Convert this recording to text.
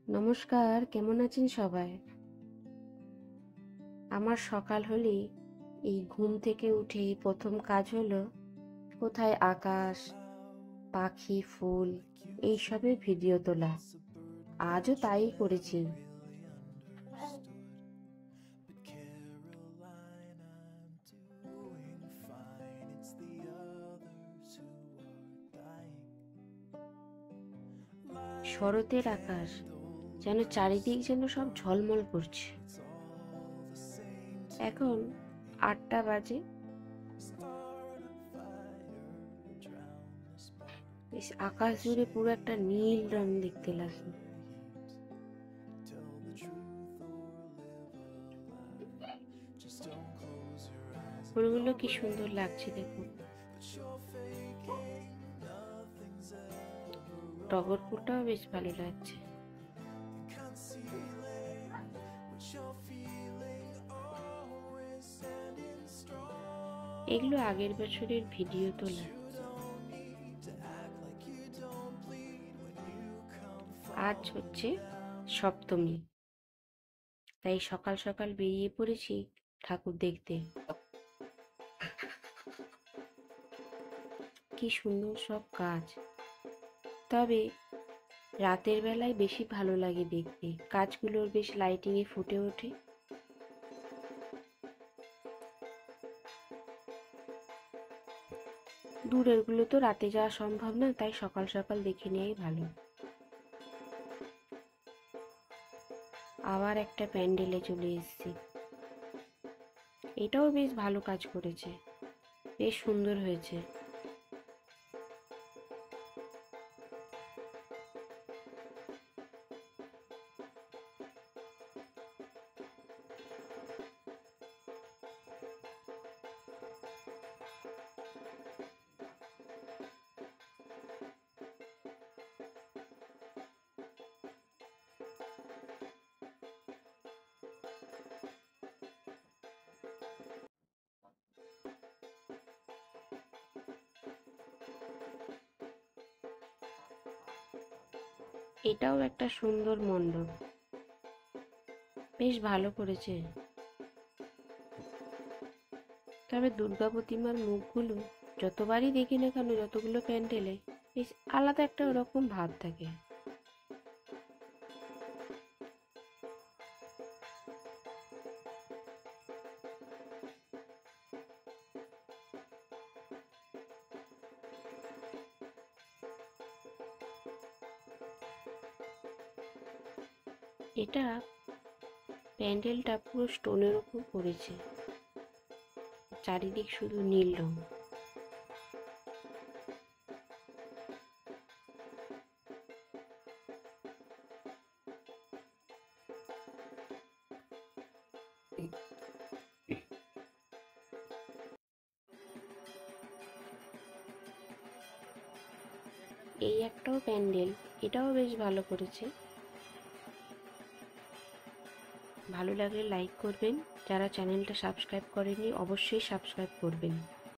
নমস্কার, কেমন আছেন সবাই? আমার সকাল হলেই এই ঘুম থেকে উঠেই প্রথম কাজ হলো কোথায় আকাশ, পাখি, ফুল এইসবের ভিডিও তোলা। আজও তাই করেছি। শরতের আকাশ যেন চারিদিক যেন সব ঝলমল করছে। এখন 8টা বাজে। আকাশ জুড়ে পুরো একটা নীল রং দেখতে লাগলো। ফুলগুলো কি সুন্দর লাগছে দেখুন। টগর ফুলটাও বেশ ভালো লাগছে। এগুলো আগের বছরের ভিডিও তোলা। আজ হচ্ছে সপ্তমী, তাই সকাল সকাল বেরিয়ে পড়েছি ঠাকুর দেখতে। কি সুন্দর সব কাজ। তবে রাতের বেলায় বেশি ভালো লাগে দেখতে, কাজগুলোর বেশ লাইটিংয়ে ফুটে ওঠে। দূরেরগুলো তো রাতে যাওয়া সম্ভব না, তাই সকাল সকাল দেখে নেওয়াই ভালো। আবার একটা প্যান্ডেলে চলে এসেছি। এটাও বেশ ভালো কাজ করেছে, বেশ সুন্দর হয়েছে। এটাও একটা সুন্দর মণ্ডপ, বেশ ভালো করেছে। তবে দুর্গা প্রতিমার মুখগুলো যতবারই দেখি না কেন, যতগুলো প্যান্ডেলে বেশ আলাদা একটা ওরকম ভাব থাকে। এটা প্যান্ডেলটা পুরো স্টোনের উপর করেছে, চারিদিক শুধু নীল রং। এই একটাও প্যান্ডেল, এটাও বেশ ভালো করেছে। ভালো লাগলে লাইক করবেন, যারা চ্যানেলটা সাবস্ক্রাইব করেনি অবশ্যই সাবস্ক্রাইব করবেন।